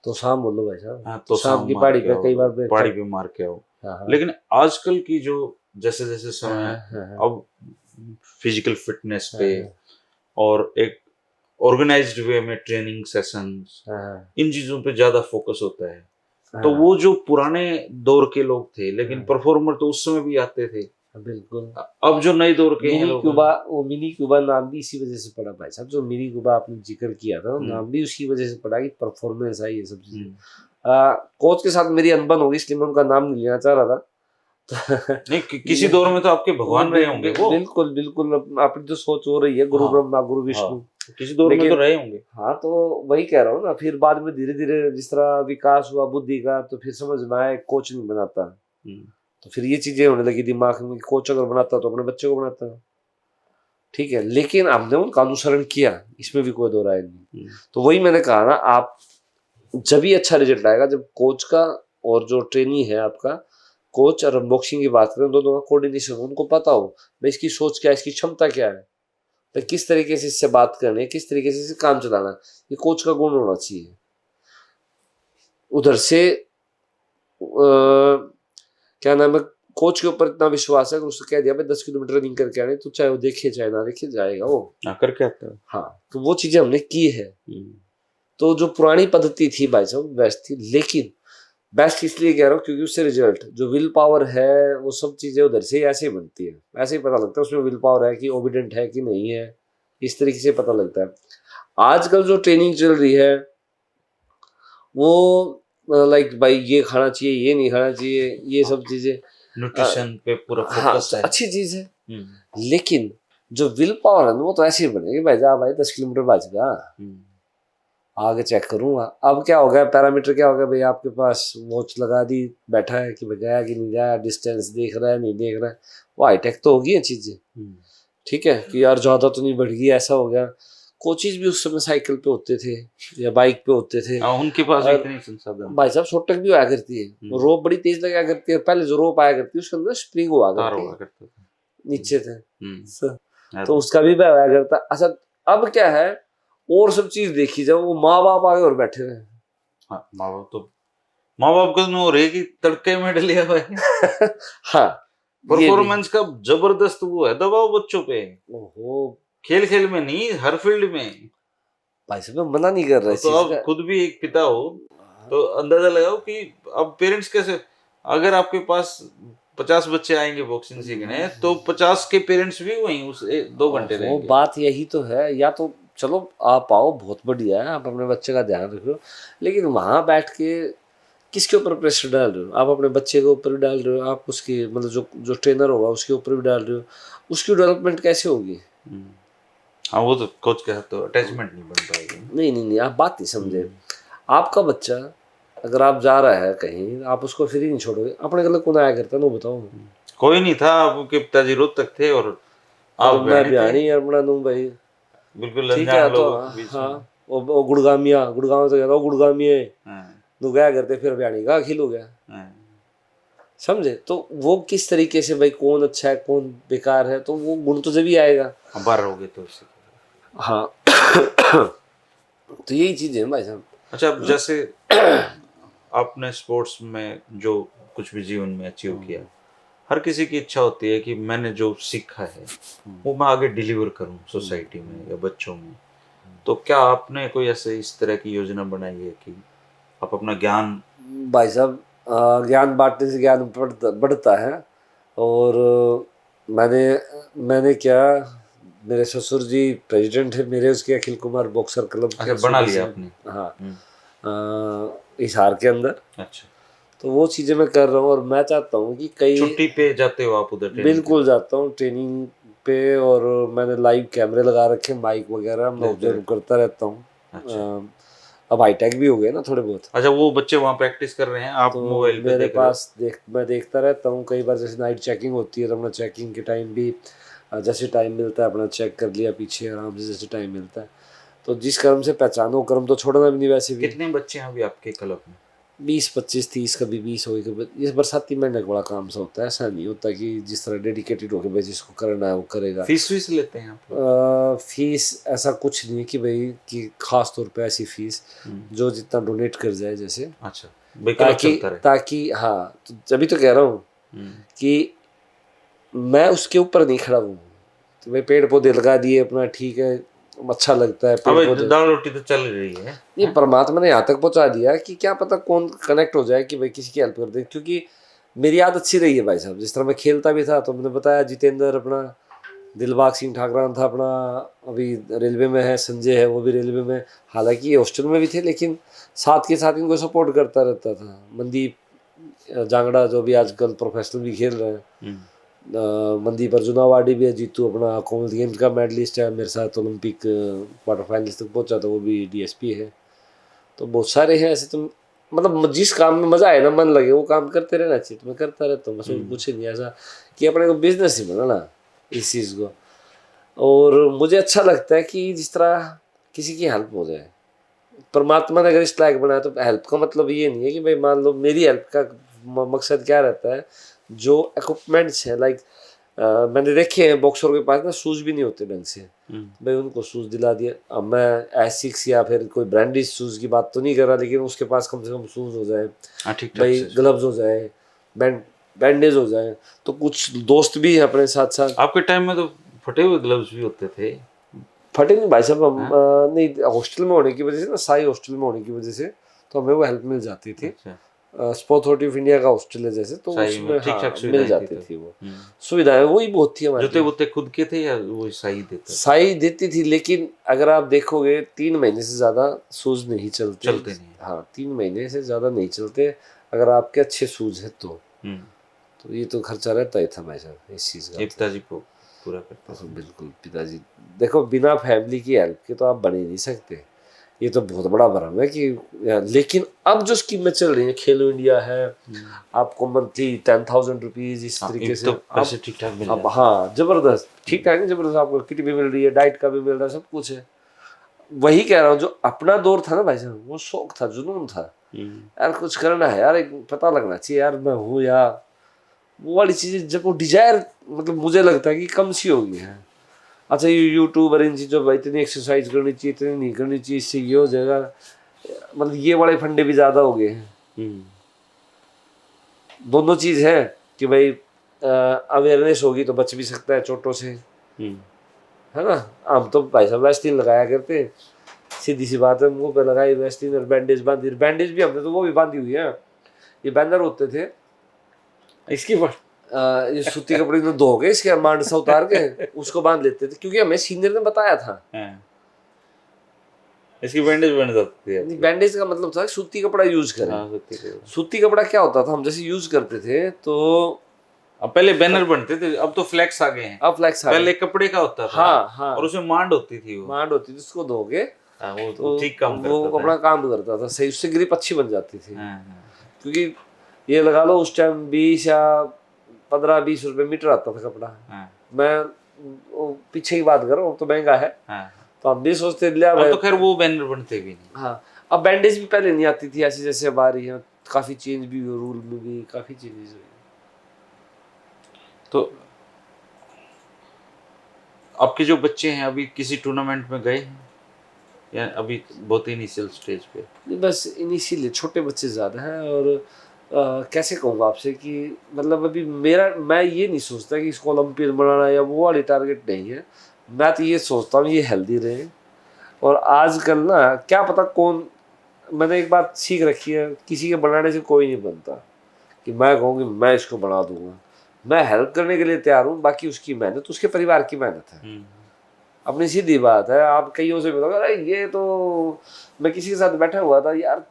तो शाम बोलो भाई साहब, हाँ तो शाम की मार पहाड़ी के पे आओ, कई बार ब्रेक पहाड़ी था। पे मार के आओ। हाँ हाँ लेकिन आजकल की जो जैसे जैसे समय हाँ हाँ हाँ अब फिजिकल फिटनेस हाँ, पे हाँ, और एक ऑर्गेनाइज्ड वे में ट्रेनिंग सेशंस, हाँ, इन चीजों पे ज्यादा फोकस होता है। तो हाँ, वो जो पुराने दौर के लोग थे, लेकिन हाँ, परफॉर्मर तो उस समय भी आते थे, बिल्कुल। अब जो नए दौर के हैं मिनी लोग क्यूबा, वो मिनी क्यूबा नाम भी इसी वजह से पड़ा भाई साहब, जो मिनी क्यूबा आपने जिक्र किया था नाम भी उसी वजह से पड़ा कि परफॉर्मेंस आई ये सब चीजें। कोच के साथ मेरी अनबन होगी इसलिए मैं उनका नाम नहीं लेना चाह रहा था। नहीं किसी दौर में तो आपके भगवान रहे होंगे वो, बिल्कुल बिल्कुल, अपनी जो सोच हो रही है गुरु हाँ ब्रह्मा गुरु हाँ, विष्णु, किसी दौर में तो लेकिन रहे होंगे। हाँ तो वही कह रहा हूँ ना, फिर बाद में धीरे धीरे जिस तरह विकास हुआ बुद्धि का तो फिर समझ में आया कोच नहीं बनाता, तो फिर ये चीजें होने लगी दिमाग में, कोच अगर बनाता तो अपने बच्चे को बनाता। ठीक है, लेकिन हमने उनका अनुसरण किया, इसमें भी कोई दो राय नहीं। तो वही मैंने कहा ना, आप जब भी अच्छा रिजल्ट आएगा जब कोच का और जो ट्रेनी है आपका, कोच और बॉक्सिंग की बात करें दोनों का कोऑर्डिनेशन, उनको पता हो भाई इसकी सोच क्या है, इसकी क्षमता क्या है, भाई किस तरीके से इससे बात करनी है, किस तरीके से इससे काम चलाना है, ये कोच का गुण होना चाहिए। उधर से क्या नाम है, कोच के ऊपर इतना विश्वास है कि उसने कह दिया भाई 10 किलोमीटर रनिंग करके आने, तो चाहे वो देखे चाहे ना देखे जाएगा वो। आकर क्या आता है। हाँ तो वो चीजें हमने की है। तो जो पुरानी पद्धति थी भाई साहब बेस्ट थी, लेकिन बेस्ट इसलिए कह रहा हूँ क्योंकि उससे रिजल्ट जो विल पावर है वो सब चीजें उधर से ही ऐसे ही बनती है, ऐसे ही पता लगता है उसमें विल पावर है कि ओबिडेंट है कि नहीं है, इस तरीके से पता लगता है। आजकल जो ट्रेनिंग चल रही है वो लाइक भाई ये खाना चाहिए ये नहीं खाना चाहिए, ये सब चीजें न्यूट्रिशन पे पूरा हाँ फोकस तो है। अच्छी चीज है, लेकिन जो विल पावर है ना वो तो ऐसे ही बनेगी भाई, जा भाई 10 किलोमीटर बच गया आगे चेक करूंगा। अब क्या हो गया, पैरामीटर क्या हो गया भाई, आपके पास वॉच लगा दी, बैठा है कि गया कि नहीं गया, डिस्टेंस देख रहा है नहीं देख रहा है, वो हाईटेक तो होगी ये चीजें। ठीक है कि यार ज्यादा तो नहीं बढ़ गई, ऐसा हो गया। कोचिज भी उस समय साइकिल पे होते थे या बाइक पे होते थे, उनके पास और इतने संसाधन, भाई साहब शॉर्ट भी आया करती है, रोप बड़ी तेज लगा करती है, पहले जो रोप आया करती है उसके अंदर स्प्रिंग हुआ तार करती हुआ है, करता था, नीचे थे हाँ, तो उसका भी आया करता। अच्छा अब क्या है, और सब चीज देखी जाओ, वो माँ बाप आगे और बैठे हुए हाँ, माँ बाप का नो रे कि तड़के में डलिया हुआ है। हाँ परफॉर्मेंस का जबरदस्त वो है दबाव बच्चों पे, ओहो खेल खेल में नहीं हर फील्ड में। भाई साहब मैं मना नहीं कर रहा इस तो चीज आप का। खुद भी एक पिता हो तो अंदाजा लगाओ कि अब पेरेंट्स कैसे, अगर आपके पास 50 बच्चे आएंगे बॉक्सिंग सीखने तो 50 के पेरेंट्स भी वहीं उस 2 घंटे वो रहेंगे। बात यही तो है, या तो चलो आप आओ बहुत बढ़िया है, आप अपने बच्चे का ध्यान रखो, लेकिन वहां बैठ के किसके ऊपर प्रेशर डाल रहे हो? आप अपने बच्चे के ऊपर भी डाल रहे हो, आप उसकी मतलब जो जो ट्रेनर होगा उसके ऊपर भी डाल रहे हो, उसकी डेवलपमेंट कैसे होगी? हाँ वो तो कोच का तो अटैचमेंट नहीं बन पाएगी। नहीं नहीं नहीं, आप बात नहीं समझे। आपका बच्चा अगर आप जा रहा है कहीं, आप उसको फ्री नहीं छोड़ोगे, अपने गलत कौन आया करता है ना बताओ। कोई नहीं था, आपके पिताजी रोहतक थे और आप तो मैं बयानी थे, बयानी यार बना दूं भाई, बिल्कुल ठीक है अनजान तो लोगों के बीच हाँ। में। वो गुड़गामिया, गुड़गांव तो कहता गुड़गामी है, हाँ, तो क्या करते फिर बयानी का अखिल हो गया, हाँ, समझे? तो वो किस तरीके से भाई कौन अच्छा है कौन बेकार है, तो वो गुण तो जब ही आएगा। हम बाहर हो गए तो उससे। हाँ तो यही चीज है भाई साहब। अच्छा, अब जैसे आपने स्पोर्ट्स में जो कुछ भी जीवन में अचीव किया, हर किसी की इच्छा होती है कि मैंने जो सीखा है वो मैं आगे डिलीवर करूं सोसाइटी में या बच्चों में। तो क्या आपने कोई ऐसे इस तरह की योजना बनाई है कि आप अपना ज्ञान, भाई साहब ज्ञान बांटने से ज्ञान बढ़ता है, और मैंने मैंने क्या मेरे ससुर जी प्रेसिडेंट है मेरे उसके अखिल कुमार बॉक्सर क्लब के अच्छा, बना सुबह लिया से। आपने? हाँ, हिसार के अंदर। अच्छा, तो वो चीज़ें मैं कर रहा हूँ और मैं चाहता हूँ कि कई, छुट्टी पे जाते हो आप उधर ट्रेनिंग के बिल्कुल जाता हूँ ट्रेनिंग पे, और मैंने लाइव कैमरे लगा रखे, माइक वगैरह मैं देखते ऑब्जर्व रहते करता रहता हूँ। लिए? अच्छा। अब हाईटेक भी हो गए ना थोड़े बहुत, अच्छा, वो बच्चे वहाँ प्रैक्टिस कर रहे हैं, आप तो मोबाइल पे मेरे देख रहे हो? पास मैं देखता रहता हूँ। कई बार जैसे नाइट चेकिंग होती है तो अपना चेकिंग के टाइम भी जैसे टाइम मिलता है अपना चेक कर लिया पीछे आराम से, जैसे टाइम मिलता है। तो जिस कर्म से पहचानो वो कर्म तो छोड़ना भी नहीं वैसे भी। कितने बच्चे हैं अभी आपके क्लब में? 20 25 30, कभी 20 हो गई, कभी। ये बरसाती महीने का बड़ा काम सा होता है, ऐसा नहीं होता कि जिस तरह डेडिकेटेड होकर भाई जिसको करना है वो करेगा। फीस वीस लेते हैं आप लोग? फीस ऐसा कुछ नहीं कि भाई कि खास तौर पे ऐसी फीस, जो जितना डोनेट कर जाए जैसे, अच्छा, भाई क्लब ताकि चलता रहे। ताकि हाँ, तो जभी तो कह रहा हूँ कि मैं उसके ऊपर नहीं खड़ा हूँ। तो भाई पेड़ पौधे लगा दिए अपना, ठीक है, अच्छा लगता है हाँ पेड़ भाई, पौधे। दाल रोटी तो चल रही है। ये परमात्मा ने यहाँ तक पहुँचा दिया कि क्या पता कौन कनेक्ट हो जाए कि भाई किसी की हेल्प कर दे। क्योंकि मेरी आदत अच्छी रही है भाई साहब, जिस तरह मैं खेलता भी था तो मैंने बताया, जितेंद्र अपना, दिलबाग सिंह ठाकरान था अपना, अभी रेलवे में है, संजय है वो भी रेलवे में। हालांकि ये हॉस्टल में भी थे लेकिन साथ के साथ इनको सपोर्ट करता रहता था। मनदीप जांगड़ा जो भी आजकल प्रोफेशनल भी खेल रहे हैं, मनदीप अर्जुनावाडी भी है, जीतू अपना कॉमनवेल्थ गेम्स का मेडलिस्ट है, मेरे साथ ओलंपिक क्वार्टर फाइनल्स तक पहुंचा था, वो भी डीएसपी है। तो बहुत सारे हैं ऐसे। तो मतलब जिस काम में मजा आए ना, मन लगे, वो काम करते रहना चाहिए। तो मैं करता रहता हूँ, बस और कुछ नहीं ऐसा कि अपने को बिजनेस ही बनाना इस चीज़ को। और मुझे अच्छा लगता है कि जिस तरह किसी की हेल्प हो जाए। परमात्मा ने अगर इस लायक बनाया तो हेल्प का मतलब ये नहीं है कि भाई मान लो मेरी हेल्प का मकसद क्या रहता है, जो इक्विपमेंट्स है लाइक, मैंने देखे हैं बॉक्सर के पास ना शूज भी नहीं होते ढंग से, भाई उनको शूज दिला दिया। अब मैं एसिक्स या फिर कोई ब्रांडेड शूज की बात तो नहीं कर रहा, लेकिन उसके पास कम से कम शूज हो जाए, हाँ, ठीक ठाक भाई से। ग्लव्स हो जाए, बैंडेज हो जाए। तो कुछ दोस्त भी हैं अपने साथ साथ। आपके टाइम में तो फटे हुए ग्लव्स भी होते थे। फटे नहीं भाई साहब, हम हाँ? नहीं, हॉस्टल में होने की वजह से ना, साई हॉस्टल में होने की वजह से तो हमें वो हेल्प मिल जाती थी। अच्छा, स्पोर्ट्स अथॉरिटी ऑफ इंडिया का हॉस्टल है जैसे, तो सही में उसमें ठीक ठाक हाँ मिल सुविधाएं थी जाती तो। थी वो सुविधाएं, वही बहुत थी हमारे जूते लिए। वूते खुद के थे या वो सही देता था? साई देती थी, लेकिन अगर आप देखोगे 3 महीने से ज़्यादा शूज़ नहीं चलते। चलते नहीं। हाँ, 3 महीने से ज़्यादा नहीं चलते अगर आपके अच्छे शूज़ हैं तो ये तो खर्चा रहता ही था भाई साहब इस चीज़ का। ये पिताजी को पूरा करते थे। बिल्कुल पिताजी, देखो बिना फैमिली की हेल्प के तो आप बन ही नहीं सकते। ये तो बहुत बड़ा भ्रम है कि, लेकिन अब जो स्कीमें चल रही हैं, खेलो इंडिया है, आपको मंथली 10,000 रुपीज़ इस हाँ, तरीके से तो अब पैसे ठीक ठाक मिल अब जाते हाँ जबरदस्त, ठीक ठाक नहीं जबरदस्त, आपको किट भी मिल रही है, डाइट का भी मिल रहा है, सब कुछ है। वही कह रहा हूँ, जो अपना दौर था ना भाई साहब, वो शौक था, जुनून था यार, कुछ करना है यार, एक पता लगना चाहिए यार मैं हूँ, या वो वाली चीजें, जब वो डिजायर, मतलब मुझे लगता है कि कम सी हो गई है। अच्छा, ये यूट्यूबर इन चीज़ों भाई, इतनी एक्सरसाइज करनी चाहिए, इतनी नहीं करनी चाहिए, इससे ये हो जाएगा, मतलब ये वाले फंडे भी ज़्यादा हो गए हैं। दोनों चीज़ है कि भाई अवेयरनेस होगी तो बच भी सकता है चोटों से, है ना। हम तो भाई साहब वैस्टीन लगाया करते, सीधी सी बात है, मुंह पे लगाई वैस्टीन और बैंडेज बांधी, बैंडेज भी हमने तो वो भी बांधी हुई है। ये बैनर होते थे इसकी बात। ये सूती कपड़े में धो के इसके मांड सा उतार के उसको बांध लेते थे, क्योंकि हमें सीनियर ने बताया था। इसकी बैंडेज बन जाती थी आपकी। बैंडेज का मतलब था सूती कपड़ा यूज करें। हाँ, सत्य कहो। सूती कपड़ा क्या होता था, हम जैसे यूज करते थे तो अब पहले बैनर बनते थे, अब तो फ्लैक्स आ गए हैं। अब फ्लैक्स आ गए। पहले कपड़े का होता था। हाँ हाँ, और उसमें मांड होती थी, वो मांड होती थी, उसको धो के हाँ, वो तो ठीक काम वो करता अपना था। काम करता था सही, उससे ग्रिप अच्छी बन जाती थी। हाँ, क्योंकि ये लगा लो उस टाइम 20 या 15-20 रुपए मीटर आता था कपड़ा। हाँ, मैं पीछे की बात कर रहा हूँ, तो महंगा है, हाँ। तो हम भी सोचते लिया अब भाई। तो खैर वो बैनर बनते भी नहीं। हाँ, अब बैंडेज भी पहले नहीं आती थी ऐसी जैसे अब आ रही है, काफी चेंज भी हुई, रूल में भी काफी चेंजेस हुई। तो आपके जो बच्चे हैं अभी किसी टूर्नामेंट में गए हैं या अभी बहुत इनिशियल स्टेज पे? नहीं, बस इनिशियली छोटे बच्चे ज़्यादा हैं, और कैसे कहूँगा आपसे कि मतलब अभी मैं ये नहीं सोचता कि इसको ओलंपियन बनाना या वो वाली टारगेट नहीं है। मैं तो ये सोचता हूँ ये हेल्दी रहे। और आजकल ना क्या पता कौन, मैंने एक बात सीख रखी है, किसी के बनाने से कोई नहीं बनता कि मैं कहूँगी मैं इसको बना दूंगा। मैं हेल्प करने के लिए तैयार हूँ, बाकी उसकी मेहनत, उसके परिवार की मेहनत है। अपनी सीधी बात है। आप कईयों से मिलोगे, अरे ये तो, मैं किसी के साथ बैठा हुआ था यार,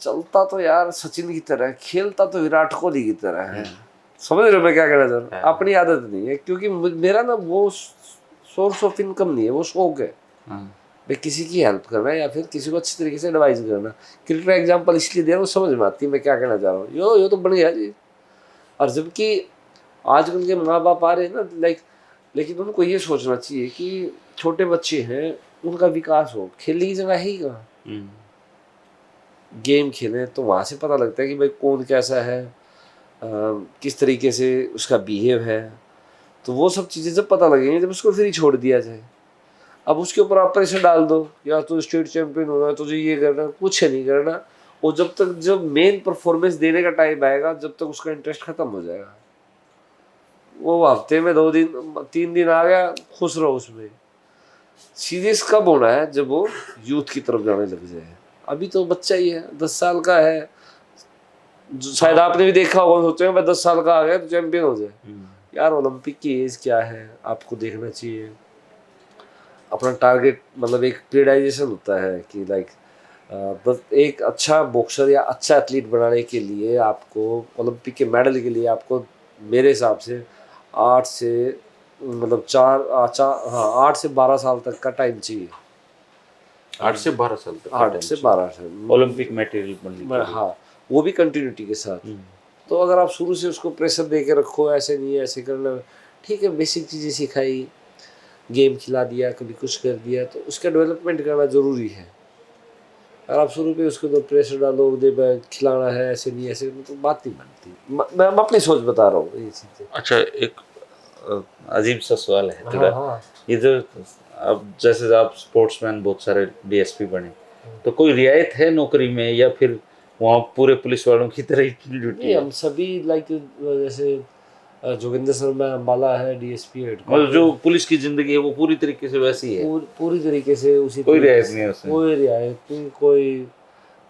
चलता तो यार सचिन की तरह, खेलता तो विराट कोहली की तरह है। समझ रहे हो मैं क्या कहना चाह रहा हूँ? अपनी आदत नहीं है, क्योंकि मेरा ना वो सोर्स ऑफ इनकम नहीं है, वो शौक है। भाई किसी की हेल्प करना है या फिर किसी को अच्छी तरीके से एडवाइस करना। क्रिकेट का एग्जांपल इसलिए दे रहा हूँ, समझ में आती है मैं क्या कहना चाह रहा हूँ। यो तो बन गया जी। और जबकि आजकल के माँ बाप आ रहे हैं ना, लाइक, लेकिन उनको ये सोचना चाहिए कि छोटे बच्चे हैं, उनका विकास हो, खेलने की जगह है ही कहाँ। गेम खेलें तो वहाँ से पता लगता है कि भाई कौन कैसा है, किस तरीके से उसका बिहेव है। तो वो सब चीज़ें जब पता लगेंगी जब उसको फ्री छोड़ दिया जाए। अब उसके ऊपर आप प्रेशर डाल दो, या तो स्टेट चैंपियन होना है, तुझे ये करना, कुछ नहीं करना। और जब तक जब मेन परफॉर्मेंस देने का टाइम आएगा, जब तक उसका इंटरेस्ट खत्म हो जाएगा। वो हफ्ते में 2 दिन 3 दिन आ गया, खुश रहो उसमें। सीरियस कब होना है? जब वो यूथ की तरफ जाने लग जाए। अभी तो बच्चा ही है, 10 साल का है। शायद आपने भी देखा होगा, सोचेंगे मैं 10 साल का आ गया तो चैंपियन हो जाए। यार ओलंपिक की एज क्या है आपको देखना चाहिए। अपना टारगेट, मतलब एक पीरियडाइजेशन होता है कि लाइक, बस एक अच्छा बॉक्सर या अच्छा एथलीट बनाने के लिए आपको, ओलंपिक के मेडल के लिए आपको मेरे हिसाब से 8 से, मतलब 8 से 12 साल तक का टाइम चाहिए। 8 से 12 साल तक का 8 टाइम से चाहिए 12 साल ओलंपिक मटेरियल बनने के लिए। हाँ, वो भी कंटिन्यूटी के साथ। तो अगर आप शुरू से उसको प्रेशर दे के रखो, ऐसे नहीं है, ऐसे करना, ठीक है, बेसिक चीज़ें सिखाई, गेम खिला दिया, कभी कुछ कर दिया, तो उसका डेवलपमेंट करना ज़रूरी है। अगर आप शुरू पे उसको तो प्रेशर डालो, दे खिलाना है, ऐसे नहीं, ऐसे, तो बात नहीं बनती। मैं अपनी सोच बता रहा हूँ ये चीज़ें। अच्छा, एक अजीब सा सवाल है थोड़ा। हाँ। ये जो अब जैसे आप स्पोर्ट्समैन बहुत सारे डीएसपी बने, तो कोई रियायत है नौकरी में, या फिर वहाँ पूरे पुलिस वालों की तरह ही ड्यूटी नहीं, है? हम सभी लाइक, जैसे जोगिंदर शर्मा अम्बाला है डीएसपी मतलब हेडक्वार्टर, जो पुलिस की जिंदगी है वो पूरी तरीके से वैसी है, पूरी तरीके से उसी कोई तरीके रियायत से, नहीं है उसमें? कोई रियायत नहीं,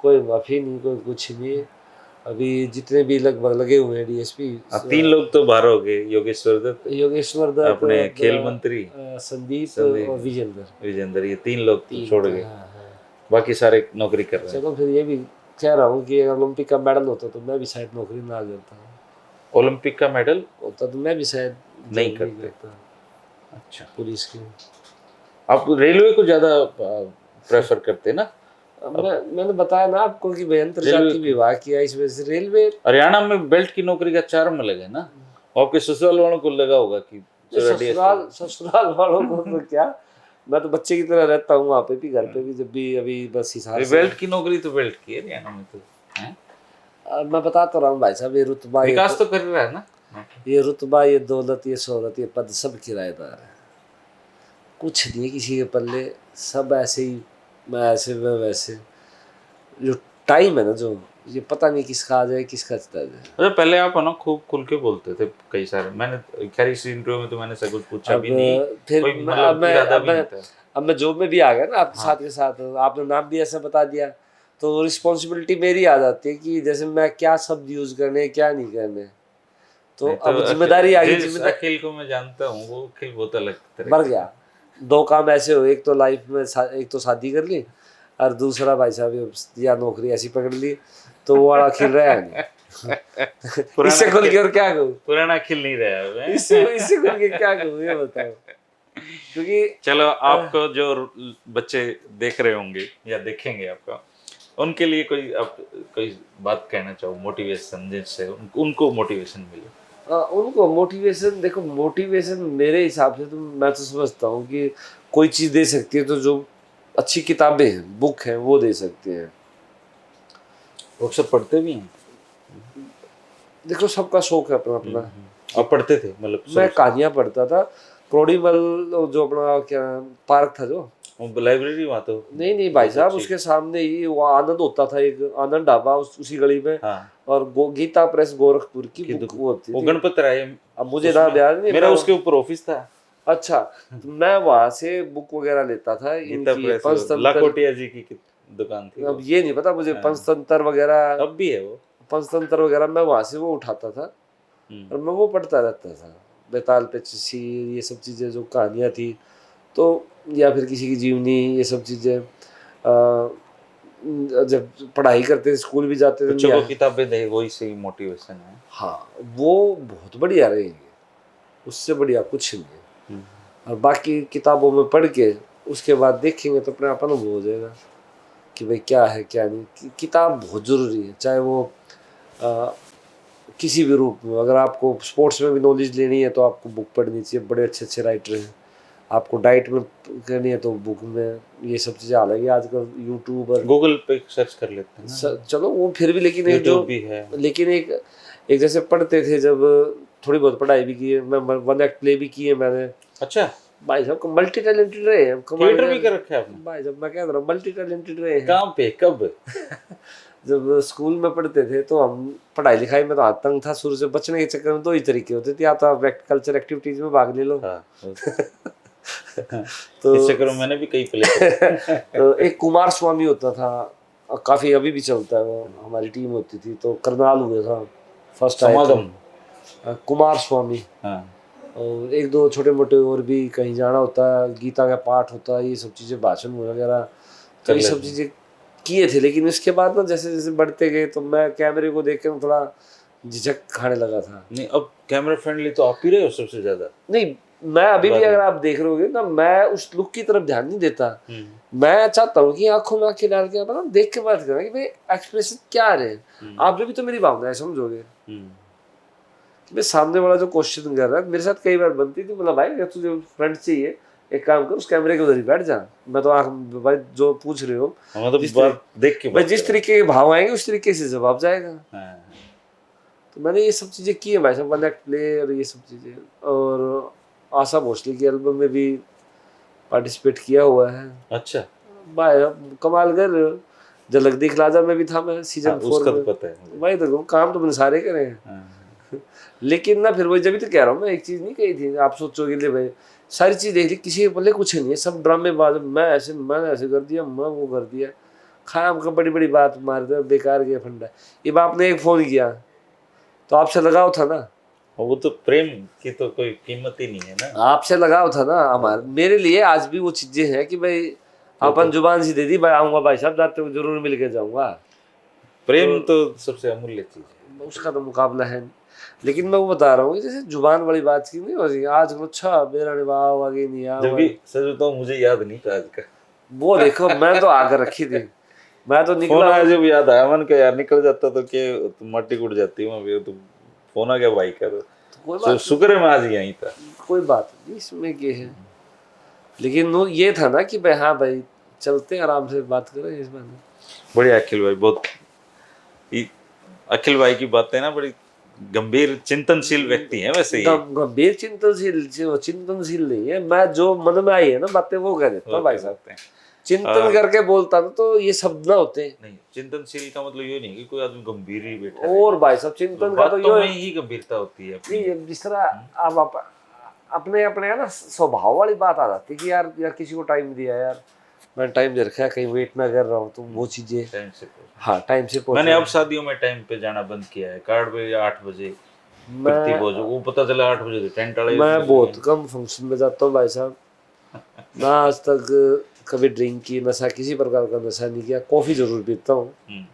कोई माफी नहीं, कोई कुछ नहीं। अभी जितने भी लगभग लगे हुए हैं डीएसपी, 3 लोग तो बाहर हो गए, योगेश्वर दत्त, योगेश्वर दत्त, अपने खेल मंत्री संदीप संदीप और विजेंद्र, विजेंद्र, ये 3 लोग तो 3 छोड़ तो गए, हाँ हाँ। बाकी सारे नौकरी कर रहे हैं। चलो फिर ये भी कह रहा हूँ कि अगर ओलंपिक का मेडल होता तो मैं भी शायद नौकरी ना करता, ओलंपिक का मेडल होता तो मैं भी शायद नहीं join करते? करता अच्छा, पुलिस की। आप रेलवे को ज्यादा प्रेफर करते ना? मैंने बताया ना आपको कि मैं अंतर रेलवे जाति विभाग किया, इस वजह से रेलवे। हरियाणा में बेल्ट की नौकरी का चार्म अलग है ना, और आपके ससुराल वालों को लगा होगा कि चलो ससुराल वालों को तो क्या, मैं तो बच्चे की तरह रहता हूँ वहाँ पे भी, घर पे भी, जब भी अभी बस हिसाब से। बेल्ट की नौकरी तो बेल्ट की है हरियाणा में तो है? मैं बता तो रहा हूँ भाई साहब, ये रुतबा, विकास तो कर रहा है ना। ये रुतबा, ये दौलत, ये शोहरत, ये पद सब किराएदार है। कुछ नहीं है किसी के पल्ले, सब ऐसे ही, मैं ऐसे, मैं वैसे। जो टाइम है ना, जो ये पता नहीं किसका आ जाए, किसका चला जाए। अरे पहले आप है ना खूब खुल के बोलते थे कई सारे, मैंने खैर इस इंटरव्यू में तो मैंने सब कुछ पूछा अब भी नहीं, फिर कोई मतलब इरादा भी नहीं था। अब मैं जॉब में भी आ गया ना आपके हाँ। साथ के साथ, आपने नाम भी ऐसा बता दिया, तो रिस्पॉन्सिबिलिटी मेरी आ जाती है कि जैसे मैं क्या शब्द यूज करने, क्या नहीं करने। तो नहीं अब जिम्मेदारी आ गई, जिस जिम्मेदारी अखिल को मैं जानता हूँ वो अखिल बहुत अलग तरह बढ़ का गया। है। 2 काम ऐसे हो, एक तो लाइफ में एक तो शादी कर ली, और दूसरा भाई साहब या नौकरी ऐसी पकड़ ली, तो वो वाला खिल रहा है नहीं। इससे खुल के और क्या कहूँ, पुराना अखिल नहीं रहा है मैं। इससे खुल के क्या कहूँ ये बताओ। क्योंकि चलो, आपको जो बच्चे देख रहे होंगे या देखेंगे आपका, उनके लिए कोई आप कोई बात कहना चाहो, मोटिवेशन, जिससे उनको मोटिवेशन मिले? उनको मोटिवेशन, देखो मोटिवेशन मेरे हिसाब से तो मैं तो समझता हूँ कि कोई चीज़ दे सकती है तो जो अच्छी किताबें हैं, बुक हैं, वो दे सकते हैं। वो अक्सर पढ़ते भी हैं? देखो सबका शौक है अपना अपना। आप पढ़ते थे मतलब? मैं कहानियाँ पढ़ता था, क्रोडीमल, जो अपना क्या पार्क था जो, लाइब्रेरी वहाँ तो नहीं भाई साहब, उसके सामने ही वो आनंद होता था, एक आनंद ढाबा उसी गली में। हाँ। और गीता प्रेस गोरखपुर की बुक वो होती वो थी। गणपत राय, अब मुझे नाम याद नहीं, मेरा उसके ऊपर ऑफिस था। अच्छा, तो मैं वहां से बुक वगैरह लेता था गीता इनकी, प्रेस, पंचतंत्र। लाखोटिया जी की दुकान थी अब वो। ये नहीं पता मुझे, हाँ। पंचतंत्र वगैरह, अब भी है वो। पंचतंत्र वगैरह मैं वहां से वो उठाता था, और मैं वो पढ़ता रहता था। बेताल पे शीर, ये सब चीजें जो कहानियां थी, तो या फिर किसी की जीवनी, ये सब चीज़ें जब पढ़ाई करते थे, स्कूल भी जाते थे, बच्चों को किताबें दे, वही सही मोटिवेशन है। हाँ वो बहुत बढ़िया रहेगी, उससे बढ़िया कुछ नहीं है। और बाकी किताबों में पढ़ के उसके बाद देखेंगे तो अपने आप अनुभव हो जाएगा कि भाई क्या है क्या नहीं। किताब बहुत ज़रूरी है, चाहे वो किसी भी रूप में। अगर आपको स्पोर्ट्स में भी नॉलेज लेनी है तो आपको बुक पढ़नी चाहिए, बड़े अच्छे अच्छे राइटर हैं। आपको डाइट में करनी है तो बुक में, ये सब चीज़ें हालांकि आजकल यूट्यूब और गूगल पे सर्च कर लेते हैं ना। चलो वो फिर भी, लेकिन एक जो YouTube भी है। लेकिन एक जैसे पढ़ते थे जब, थोड़ी बहुत पढ़ाई भी की है, मैं 1 एक्ट प्ले भी किए मैंने। अच्छा, भाई साहब मल्टी टैलेंटेड रहे हैं, थिएटर भी कर रखा है आपने? भाई साहब मैं कह रहा हूँ मल्टी टैलेंटेड रहे हैं। कहाँ पे, कब? जब स्कूल में पढ़ते थे तो हम पढ़ाई लिखाई में तो हाथ तंग था शुरू से। बचने के चक्कर में 2 ही तरीके होते थे, या तो आप कल्चर एक्टिविटीज में भाग ले लो। हाँ। तो इस चक्कर में मैंने भी कई प्ले तो एक कुमार स्वामी होता था, काफ़ी अभी भी चलता है वो, हमारी टीम होती थी। तो करनाल हुआ था फर्स्ट समागम। कुमार स्वामी। हाँ। और 1-2 छोटे मोटे और भी कहीं जाना होता है, गीता का पाठ होता है, ये सब चीज़ें, भाषण वगैरह, तो ये सब चीज़ें किए थे। लेकिन उसके बाद ना जैसे जैसे बढ़ते गए तो मैं कैमरे को देख के थोड़ा झिझक खाने लगा था। नहीं, अब कैमरा फ्रेंडली तो आप ही रहे हो सबसे ज्यादा। नहीं, मैं अभी भी अगर आप देख रहे होगे ना, मैं उस लुक की तरफ ध्यान नहीं देता। मैं चाहता हूँ कि आंखों में आंखें डाल के आप देख के बात करें कि भाई एक्सप्रेशन क्या रहे। आप भी तो मेरी भावनाएं समझोगे। मैं सामने वाला जो क्वेश्चन कर रहा है, मेरे साथ कई बार बनती थी, मतलब भाई अगर तुझे फ्रेंड चाहिए, एक काम कर, उस कैमरे के उधर ही बैठ जा। मैं तो भाई जो पूछ रहे हो, मतलब देख के भाई जिस तरीके के भाव आएंगे उस तरीके से जवाब जाएगा। तो मैंने ये सब चीज़ें की है भाई साहब, 1 एक्ट प्ले और ये सब चीज़ें। और आशा भोसले की एल्बम में भी पार्टिसिपेट किया हुआ है। अच्छा भाई कमाल कर रहे हो। झलक दिखला जा में भी था मैं, सीजन 4 में। पता है भाई देखो काम तो मैंने सारे करे हैं। लेकिन ना फिर वही, जब भी तो कह रहा हूँ मैं, एक चीज़ नहीं कही थी, आप सोचोगे ले भाई सारी चीज़ देख ली, किसी के पल्ले कुछ नहीं है, सब ड्रामेबाज। मैंने ऐसे कर दिया, मैं वो कर दिया, खाम का बड़ी बड़ी बात मार दे, बेकार के फंडा। अब आपने एक फ़ोन किया तो आपसे लगाव था ना, वो तो प्रेम की तो कोई कीमत ही नहीं है ना। आपसे लगाव था ना हमारे। मेरे लिए आज भी वो चीज़ें हैं कि भाई अपन जुबान सी दे दी, भाई आऊँगा भाई साहब, जाते हुए जरूर मिल के जाऊँगा। प्रेम तो सबसे अमूल्य चीज़ है, उसका तो मुकाबला है। लेकिन मैं वो बता रहा हूँ कि जैसे जुबान वाली बात की नहीं हो रही आज, अच्छा मेरा निभाव आगे नहीं आ, जब भी सच बताऊं मुझे याद नहीं था आज का। वो देखो मैं तो आकर रखी थी, मैं तो निकला जब याद आया मन का यार, निकल जाता तो क्या मट्टी उड़ जाती हूँ। तो फोन आ गया भाई का, तो शुक्र है मैं आज यहीं था। कोई बात नहीं इसमें क्या है। लेकिन वो ये था ना कि भाई हाँ भाई चलते आराम से बात करें इस बारे में। बढ़िया अखिल भाई, बहुत अखिल भाई की बातें ना बड़ी गंभीर चिंतनशील व्यक्ति हैं वैसे। गंभीर चिंतनशील नहीं है, मैं जो मन में आई है ना बातें वो कह देता हूँ भाई साहब। चिंतन करके बोलता ना तो ये शब्द ना होते। नहीं, चिंतनशील का मतलब ये नहीं कि कोई आदमी गंभीर ही बैठा है। और भाई साहब चिंतन का तो ये ही गंभीरता होती है। जिस तरह आप अपने अपने ना स्वभाव वाली बात आ जाती है कि यार किसी को टाइम दिया, यार मैंने टाइम दे रखा है, कहीं वेट ना कर रहा हूँ, तो वो चीजें टाइम से टाइम से मैंने अब शादियों में टाइम पे जाना बंद किया है। कार्ड पे 8 बजे वो पता चला 8 बजे टेंट वाले। मैं बहुत कम फंक्शन में जाता हूँ भाई साहब। मैं आज तक कभी ड्रिंक की, नशा, किसी प्रकार का नशा नहीं किया। कॉफ़ी जरूर पीता हूँ।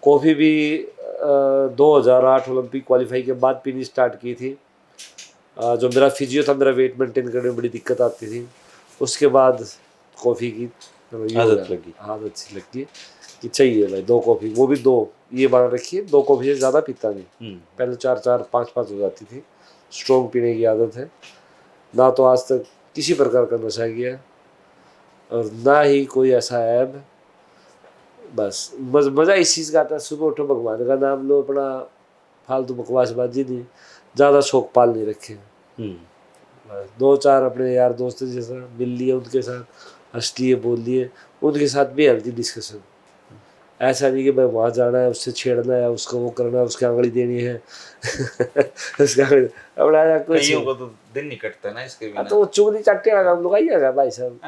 कॉफ़ी भी 2008 ओलंपिक क्वालिफाई के बाद पीनी स्टार्ट की थी। जो मेरा फिजियो था, मेरा वेट मेंटेन करने में बड़ी दिक्कत आती थी, उसके बाद कॉफ़ी की आदत सी लगी कि चाहिए भाई 2 कॉफ़ी, वो भी 2 ये बना रखिए। 2 कॉफ़ी से ज़्यादा पीता नहीं। पहले 4-4 5-5 हो जाती थी। स्ट्रॉन्ग पीने की आदत है। ना तो आज तक किसी प्रकार का नशा किया और ना ही कोई ऐसा ऐब। बस मज़ा इस चीज़ का आता है, सुबह उठो भगवान का नाम लो, अपना फालतू बकवासबाजी नहीं, ज़्यादा शौक पाल नहीं रखे। 2-4 अपने यार दोस्त जैसा मिल लिए, उनके साथ हंस लिए, बोल लिए, उनके साथ भी हेल्थी डिस्कशन। ऐसा नहीं कि भाई वहाँ जाना है, उससे छेड़ना है, उसको वो करना है, उसकी आंगली देनी है उसका अपना कुछ कईयों को तो दिन नहीं कटता ना इसके बिना। तो वो चुगली चाटे वाला काम लुगाइएगा भाई साहब।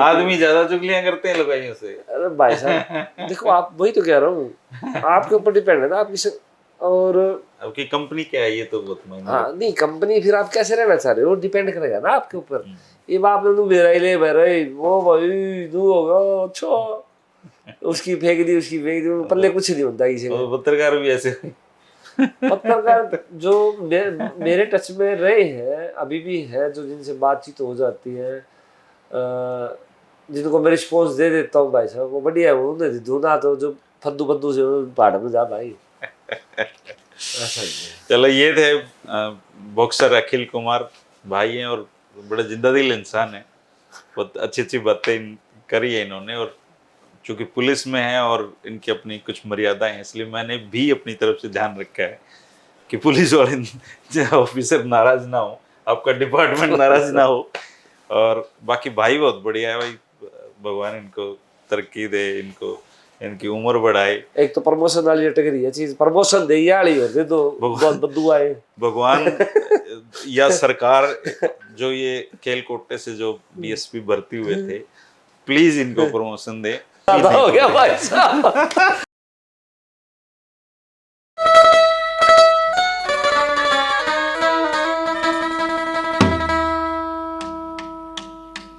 आदमी ज्यादा चुगलियां करते हैं लुगाइयों से। अरे भाई साहब देखो, आप वही तो कह रहा हूँ, आपके ऊपर डिपेंड है ना, आप और आपकी कंपनी क्या है ये तो बहुत मायने हाँ नहीं कंपनी फिर आप कैसे रहना चाह रहे हो डिपेंड करेगा ना आपके ऊपर। ये बाप ने तू मेरा ही ले मेरा ही वो भाई तू होगा अच्छा उसकी फेंक दी पल्ले कुछ नहीं होता किसी रखता है। को। और पत्रकार भी ऐसे पत्रकार जो मेरे टच में रहे हैं अभी भी है जो जिनसे बातचीत हो जाती है जिनको मैं रिस्पॉन्स दे देता हूँ भाई साहब वो बढ़िया है उन्हें दे दूँ ना तो जो फद्दू फद्दू से पहाड़ में जा भाई ऐसा ही है। चलो ये थे बॉक्सर अखिल कुमार भाई हैं और बड़े जिंदा दिल इंसान है। बहुत अच्छी अच्छी बातें करी है इन्होंने और चूंकि पुलिस में है और इनकी अपनी कुछ मर्यादाएं हैं इसलिए मैंने भी अपनी तरफ से ध्यान रखा है कि पुलिस वाले ऑफिसर नाराज ना हो, आपका डिपार्टमेंट नाराज ना हो। और बाकी भाई बहुत बढ़िया है भाई, भगवान इनको तरक्की दे, इनको इनकी उम्र बढ़ाए। एक तो प्रमोशन वाली कैटेगरी है चीज प्रमोशन दे याली और दे दो बहुत बद्दू आए भगवान या सरकार जो ये केलकोटे से जो बीएसपी भर्ती हुए थे प्लीज इनको प्रमोशन दे। हो गया भाई साहब।